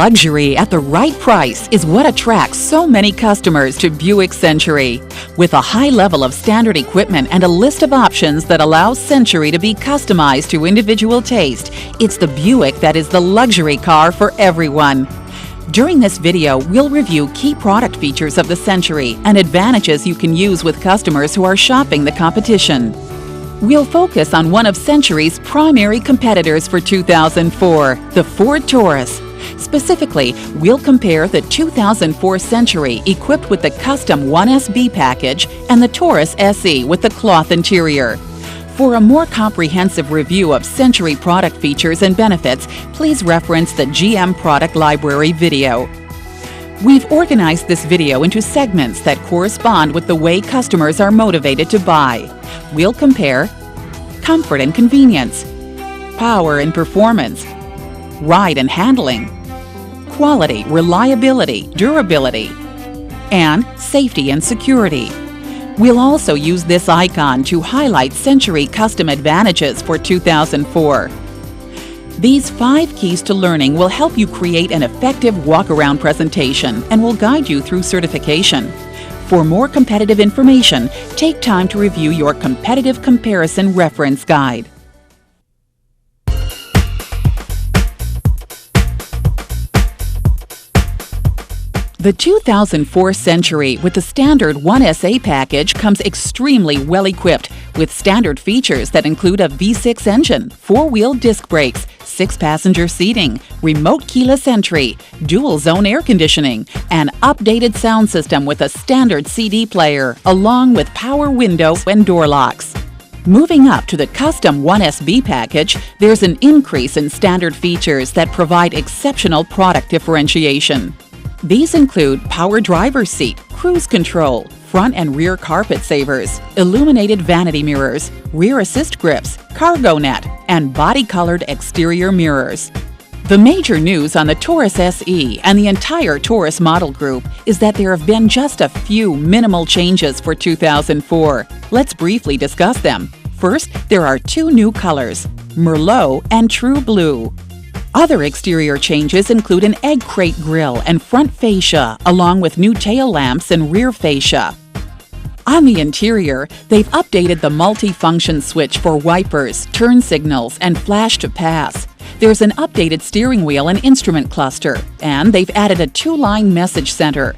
Luxury at the right price is what attracts so many customers to Buick Century. With a high level of standard equipment and a list of options that allows Century to be customized to individual taste, it's the Buick that is the luxury car for everyone. During this video, we'll review key product features of the Century and advantages you can use with customers who are shopping the competition. We'll focus on one of Century's primary competitors for 2004, the Ford Taurus. Specifically, we'll compare the 2004 Century equipped with the Custom 1SB package and the Taurus SE with the cloth interior. For a more comprehensive review of Century product features and benefits, please reference the GM Product Library video. We've organized this video into segments that correspond with the way customers are motivated to buy. We'll compare comfort and convenience, power and performance, ride and handling, quality, reliability, durability, and safety and security. We'll also use this icon to highlight Century Custom advantages for 2004. These 5 keys to learning will help you create an effective walk-around presentation and will guide you through certification. For more competitive information, take time to review your competitive comparison reference guide. The 2004 Century with the standard 1SA package comes extremely well equipped with standard features that include a V6 engine, 4-wheel disc brakes, 6-passenger seating, remote keyless entry, dual-zone air conditioning, an updated sound system with a standard CD player, along with power window and door locks. Moving up to the Custom 1SB package, there's an increase in standard features that provide exceptional product differentiation. These include power driver's seat, cruise control, front and rear carpet savers, illuminated vanity mirrors, rear assist grips, cargo net, and body-colored exterior mirrors. The major news on the Taurus SE and the entire Taurus model group is that there have been just a few minimal changes for 2004. Let's briefly discuss them. First, there are 2 new colors, Merlot and True Blue. Other exterior changes include an egg crate grille and front fascia, along with new tail lamps and rear fascia. On the interior, they've updated the multi-function switch for wipers, turn signals, and flash to pass. There's an updated steering wheel and instrument cluster, and they've added a 2-line message center.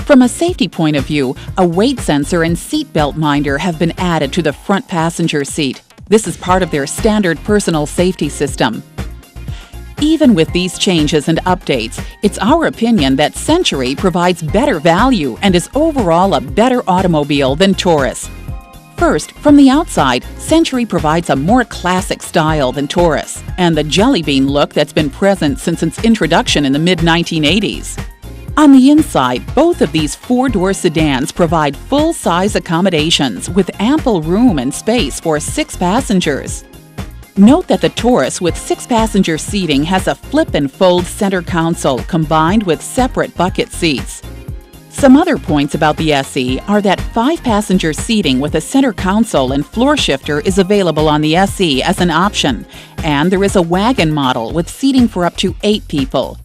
From a safety point of view, a weight sensor and seat belt minder have been added to the front passenger seat. This is part of their standard personal safety system. Even with these changes and updates, it's our opinion that Century provides better value and is overall a better automobile than Taurus. First, from the outside, Century provides a more classic style than Taurus, and the jelly bean look that's been present since its introduction in the mid-1980s. On the inside, both of these 4-door sedans provide full-size accommodations with ample room and space for 6 passengers. Note that the Taurus with 6-passenger seating has a flip and fold center console combined with separate bucket seats. Some other points about the SE are that 5-passenger seating with a center console and floor shifter is available on the SE as an option, and there is a wagon model with seating for up to 8 people.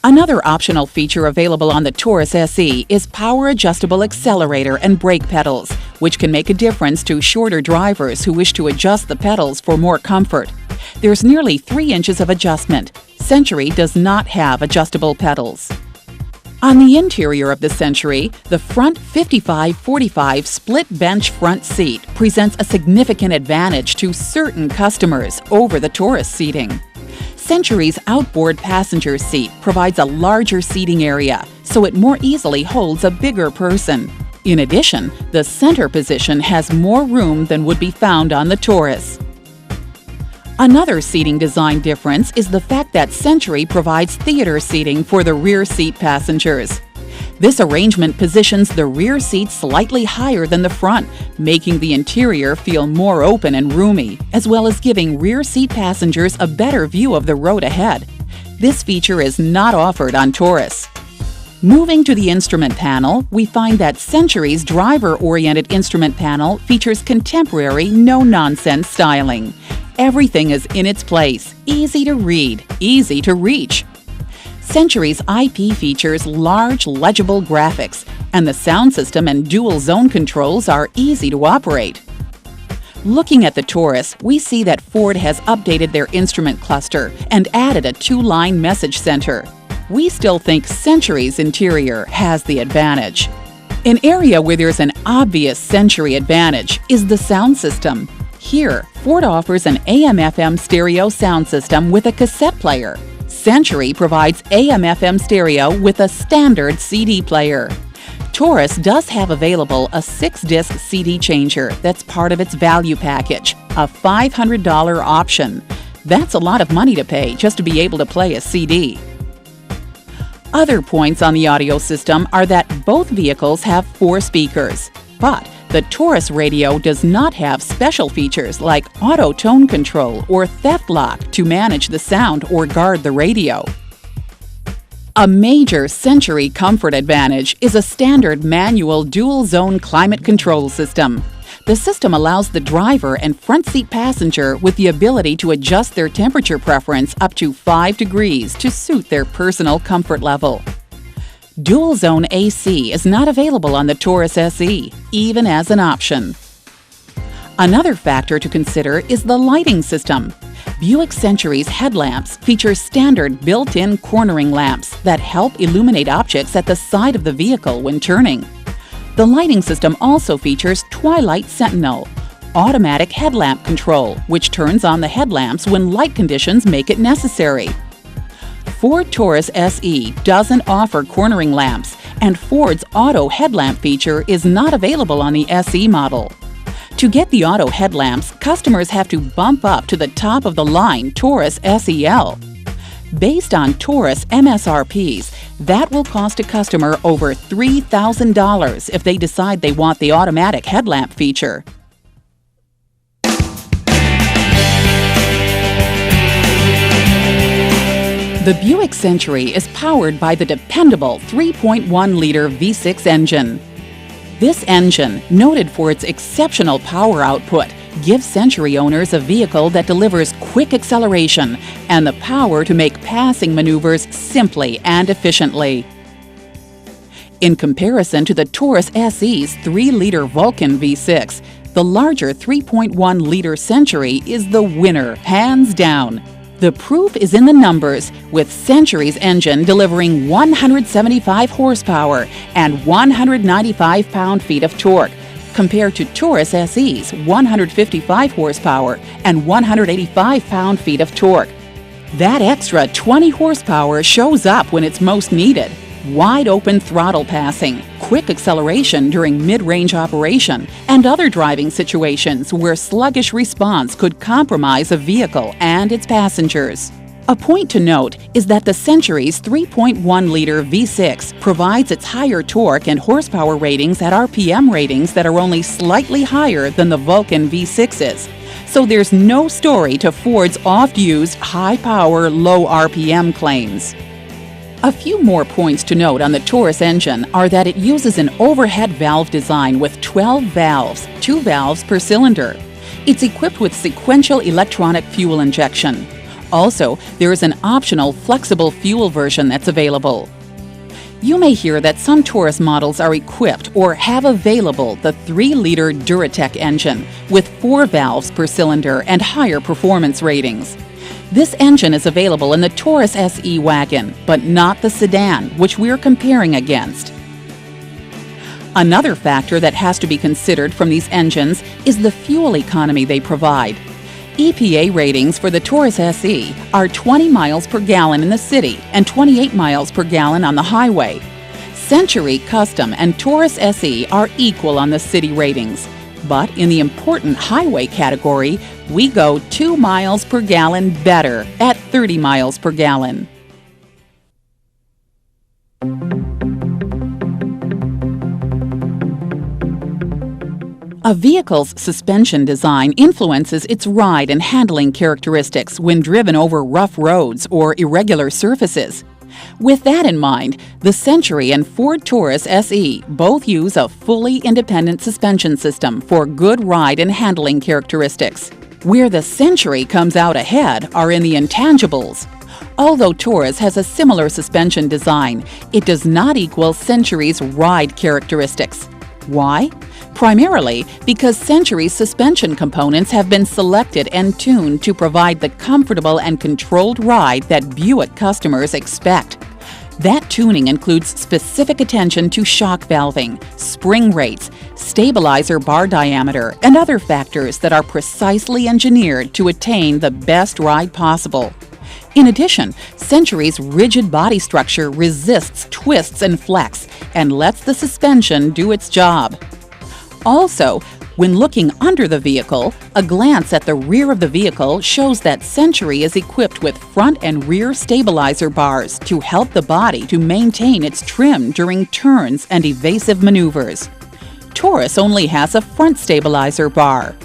Another optional feature available on the Taurus SE is power-adjustable accelerator and brake pedals, which can make a difference to shorter drivers who wish to adjust the pedals for more comfort. There's nearly 3 inches of adjustment. Century does not have adjustable pedals. On the interior of the Century, the front 55-45 split bench front seat presents a significant advantage to certain customers over the Taurus seating. Century's outboard passenger seat provides a larger seating area, so it more easily holds a bigger person. In addition, the center position has more room than would be found on the Taurus. Another seating design difference is the fact that Century provides theater seating for the rear seat passengers. This arrangement positions the rear seat slightly higher than the front, making the interior feel more open and roomy, as well as giving rear seat passengers a better view of the road ahead. This feature is not offered on Taurus. Moving to the instrument panel, we find that Century's driver-oriented instrument panel features contemporary, no-nonsense styling. Everything is in its place, easy to read, easy to reach. Century's IP features large, legible graphics, and the sound system and dual zone controls are easy to operate. Looking at the Taurus, we see that Ford has updated their instrument cluster and added a 2-line message center. We still think Century's interior has the advantage. An area where there's an obvious Century advantage is the sound system. Here, Ford offers an AM/FM stereo sound system with a cassette player. Century provides AM/FM stereo with a standard CD player. Taurus does have available a 6-disc CD changer that's part of its value package, a $500 option. That's a lot of money to pay just to be able to play a CD. Other points on the audio system are that both vehicles have 4 speakers, but the Taurus radio does not have special features like auto tone control or theft lock to manage the sound or guard the radio. A major Century comfort advantage is a standard manual dual-zone climate control system. The system allows the driver and front seat passenger with the ability to adjust their temperature preference up to 5 degrees to suit their personal comfort level. Dual-zone AC is not available on the Taurus SE, even as an option. Another factor to consider is the lighting system. Buick Century's headlamps feature standard built-in cornering lamps that help illuminate objects at the side of the vehicle when turning. The lighting system also features Twilight Sentinel, automatic headlamp control, which turns on the headlamps when light conditions make it necessary. Ford Taurus SE doesn't offer cornering lamps, and Ford's auto headlamp feature is not available on the SE model. To get the auto headlamps, customers have to bump up to the top of the line Taurus SEL. Based on Taurus MSRPs, that will cost a customer over $3,000 if they decide they want the automatic headlamp feature. The Buick Century is powered by the dependable 3.1-liter V6 engine. This engine, noted for its exceptional power output, gives Century owners a vehicle that delivers quick acceleration and the power to make passing maneuvers simply and efficiently. In comparison to the Taurus SE's 3-liter Vulcan V6, the larger 3.1-liter Century is the winner, hands down. The proof is in the numbers, with Century's engine delivering 175 horsepower and 195 pound-feet of torque, compared to Taurus SE's 155 horsepower and 185 pound-feet of torque. That extra 20 horsepower shows up when it's most needed. Wide-open throttle passing, quick acceleration during mid-range operation, and other driving situations where sluggish response could compromise a vehicle and its passengers. A point to note is that the Century's 3.1-liter V6 provides its higher torque and horsepower ratings at RPM ratings that are only slightly higher than the Vulcan V6's. So there's no story to Ford's oft-used high-power, low RPM claims. A few more points to note on the Taurus engine are that it uses an overhead valve design with 12 valves, 2 valves per cylinder. It's equipped with sequential electronic fuel injection. Also, there is an optional flexible fuel version that's available. You may hear that some Taurus models are equipped or have available the 3-liter Duratec engine with 4 valves per cylinder and higher performance ratings. This engine is available in the Taurus SE wagon, but not the sedan, which we're comparing against. Another factor that has to be considered from these engines is the fuel economy they provide. EPA ratings for the Taurus SE are 20 miles per gallon in the city and 28 miles per gallon on the highway. Century Custom and Taurus SE are equal on the city ratings. But in the important highway category, we go 2 miles per gallon better at 30 miles per gallon. A vehicle's suspension design influences its ride and handling characteristics when driven over rough roads or irregular surfaces. With that in mind, the Century and Ford Taurus SE both use a fully independent suspension system for good ride and handling characteristics. Where the Century comes out ahead are in the intangibles. Although Taurus has a similar suspension design, it does not equal Century's ride characteristics. Why? Primarily because Century's suspension components have been selected and tuned to provide the comfortable and controlled ride that Buick customers expect. That tuning includes specific attention to shock valving, spring rates, stabilizer bar diameter, and other factors that are precisely engineered to attain the best ride possible. In addition, Century's rigid body structure resists twists and flex and lets the suspension do its job. Also, when looking under the vehicle, a glance at the rear of the vehicle shows that Century is equipped with front and rear stabilizer bars to help the body to maintain its trim during turns and evasive maneuvers. Taurus only has a front stabilizer bar.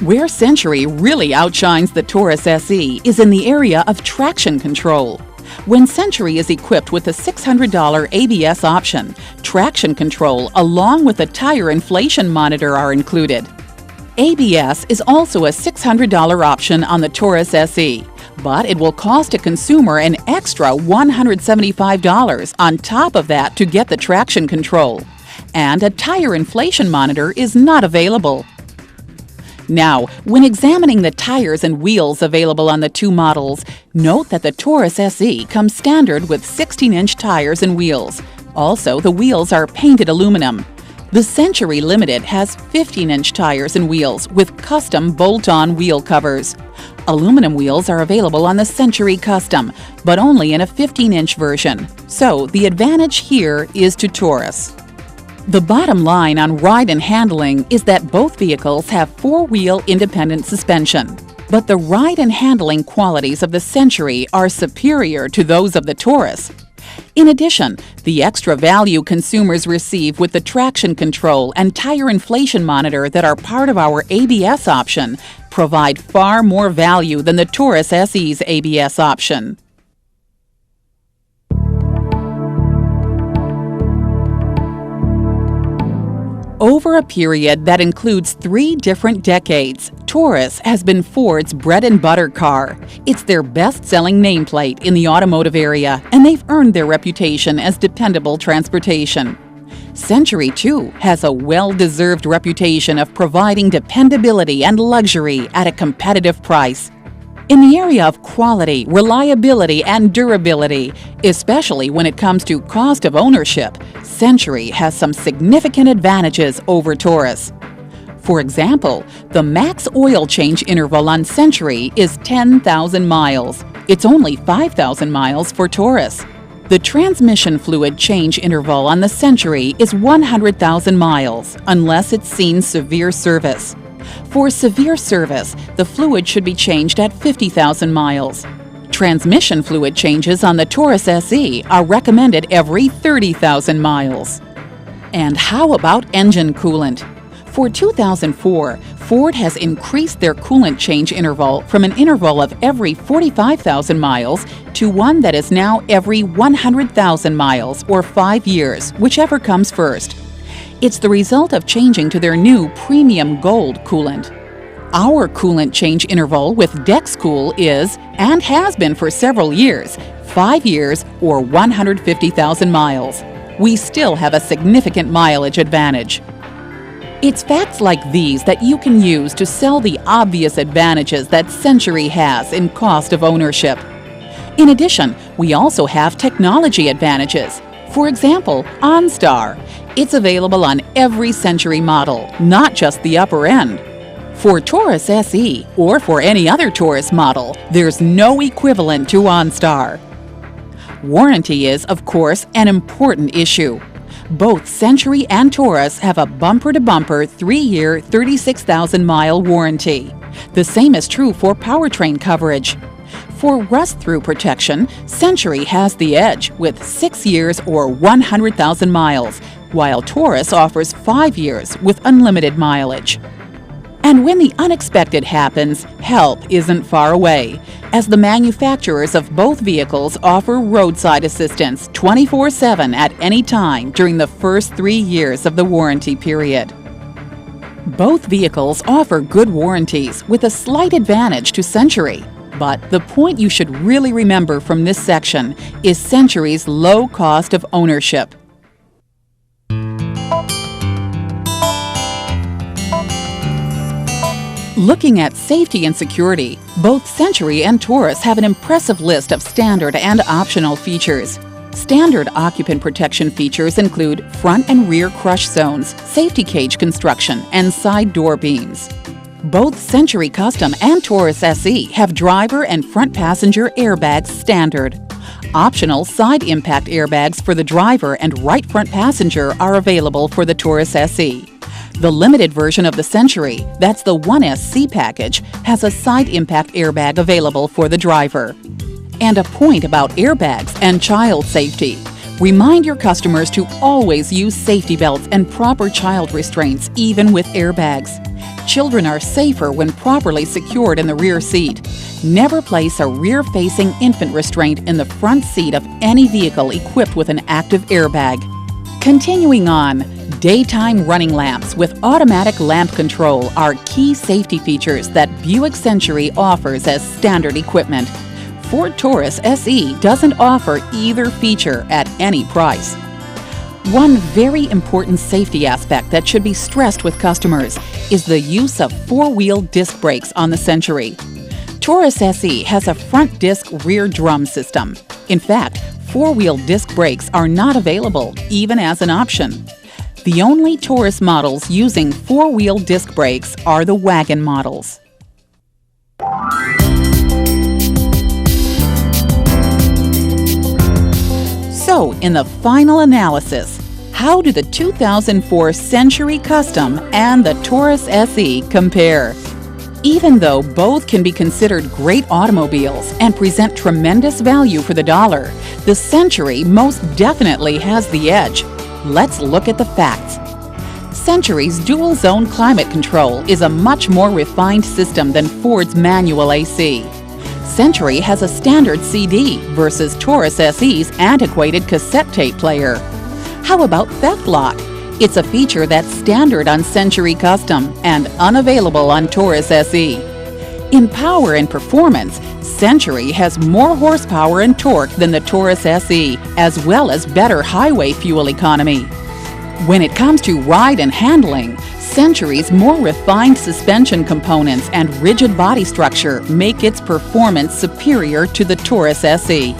Where Century really outshines the Taurus SE is in the area of traction control. When Century is equipped with a $600 ABS option, traction control along with a tire inflation monitor are included. ABS is also a $600 option on the Taurus SE, but it will cost a consumer an extra $175 on top of that to get the traction control. And a tire inflation monitor is not available. Now, when examining the tires and wheels available on the two models, note that the Taurus SE comes standard with 16-inch tires and wheels. Also, the wheels are painted aluminum. The Century Limited has 15-inch tires and wheels with custom bolt-on wheel covers. Aluminum wheels are available on the Century Custom, but only in a 15-inch version. So, the advantage here is to Taurus. The bottom line on ride and handling is that both vehicles have four-wheel independent suspension. But the ride and handling qualities of the Century are superior to those of the Taurus. In addition, the extra value consumers receive with the traction control and tire inflation monitor that are part of our ABS option provide far more value than the Taurus SE's ABS option. Over a period that includes 3 different decades, Taurus has been Ford's bread-and-butter car. It's their best-selling nameplate in the automotive area, and they've earned their reputation as dependable transportation. Century, too, has a well-deserved reputation of providing dependability and luxury at a competitive price. In the area of quality, reliability, and durability, especially when it comes to cost of ownership, Century has some significant advantages over Taurus. For example, the max oil change interval on Century is 10,000 miles. It's only 5,000 miles for Taurus. The transmission fluid change interval on the Century is 100,000 miles, unless it's seen severe service. For severe service, the fluid should be changed at 50,000 miles. Transmission fluid changes on the Taurus SE are recommended every 30,000 miles. And how about engine coolant? For 2004, Ford has increased their coolant change interval from an interval of every 45,000 miles to one that is now every 100,000 miles or 5 years, whichever comes first. It's the result of changing to their new Premium Gold coolant. Our coolant change interval with DexCool is, and has been for several years, 5 years or 150,000 miles. We still have a significant mileage advantage. It's facts like these that you can use to sell the obvious advantages that Century has in cost of ownership. In addition, we also have technology advantages. For example, OnStar. It's available on every Century model, not just the upper end. For Taurus SE, or for any other Taurus model, there's no equivalent to OnStar. Warranty is, of course, an important issue. Both Century and Taurus have a bumper-to-bumper 3-year, 36,000-mile warranty. The same is true for powertrain coverage. For rust-through protection, Century has the edge with 6 years or 100,000 miles, while Taurus offers 5 years with unlimited mileage. And when the unexpected happens, help isn't far away, as the manufacturers of both vehicles offer roadside assistance 24/7 at any time during the first 3 years of the warranty period. Both vehicles offer good warranties with a slight advantage to Century. But the point you should really remember from this section is Century's low cost of ownership. Looking at safety and security, both Century and Taurus have an impressive list of standard and optional features. Standard occupant protection features include front and rear crush zones, safety cage construction, and side door beams. Both Century Custom and Taurus SE have driver and front passenger airbags standard. Optional side impact airbags for the driver and right front passenger are available for the Taurus SE. The limited version of the Century, that's the 1SC package, has a side impact airbag available for the driver. And a point about airbags and child safety. Remind your customers to always use safety belts and proper child restraints, even with airbags. Children are safer when properly secured in the rear seat. Never place a rear-facing infant restraint in the front seat of any vehicle equipped with an active airbag. Continuing on, daytime running lamps with automatic lamp control are key safety features that Buick Century offers as standard equipment. Ford Taurus SE doesn't offer either feature at any price. One very important safety aspect that should be stressed with customers is the use of four-wheel disc brakes on the Century. Taurus SE has a front disc rear drum system. In fact, four-wheel disc brakes are not available, even as an option. The only Taurus models using four-wheel disc brakes are the wagon models. So, in the final analysis, how do the 2004 Century Custom and the Taurus SE compare? Even though both can be considered great automobiles and present tremendous value for the dollar, the Century most definitely has the edge. Let's look at the facts. Century's dual-zone climate control is a much more refined system than Ford's manual AC. Century has a standard CD versus Taurus SE's antiquated cassette tape player. How about theft lock? It's a feature that's standard on Century Custom and unavailable on Taurus SE. In power and performance, Century has more horsepower and torque than the Taurus SE, as well as better highway fuel economy. When it comes to ride and handling, Century's more refined suspension components and rigid body structure make its performance superior to the Taurus SE.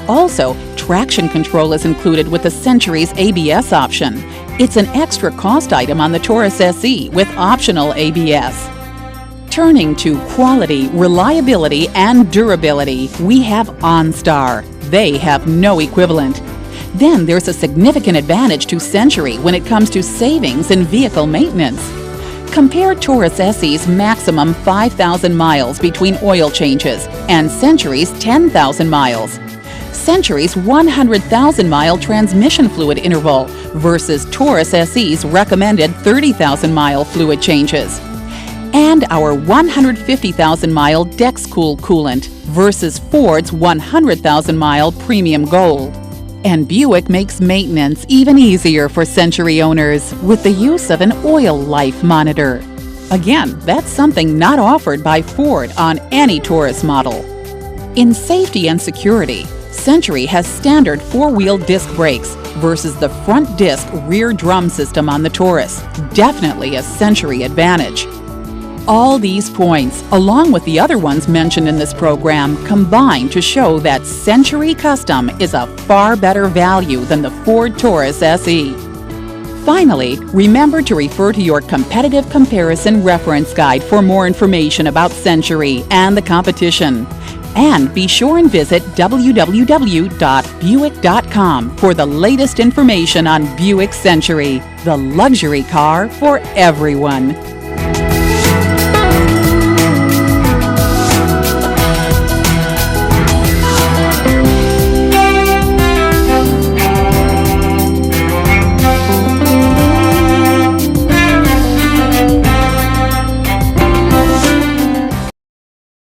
Also, traction control is included with the Century's ABS option. It's an extra cost item on the Taurus SE with optional ABS. Turning to quality, reliability, and durability, we have OnStar. They have no equivalent. Then there's a significant advantage to Century when it comes to savings in vehicle maintenance. Compare Taurus SE's maximum 5,000 miles between oil changes and Century's 10,000 miles. Century's 100,000-mile transmission fluid interval versus Taurus SE's recommended 30,000-mile fluid changes. And our 150,000-mile DexCool coolant versus Ford's 100,000-mile Premium Gold. And Buick makes maintenance even easier for Century owners with the use of an oil life monitor. Again, that's something not offered by Ford on any Taurus model. In safety and security, Century has standard four-wheel disc brakes versus the front disc rear drum system on the Taurus. Definitely a Century advantage. All these points, along with the other ones mentioned in this program, combine to show that Century Custom is a far better value than the Ford Taurus SE. Finally, remember to refer to your competitive comparison reference guide for more information about Century and the competition. And be sure and visit www.buick.com for the latest information on Buick Century, the luxury car for everyone.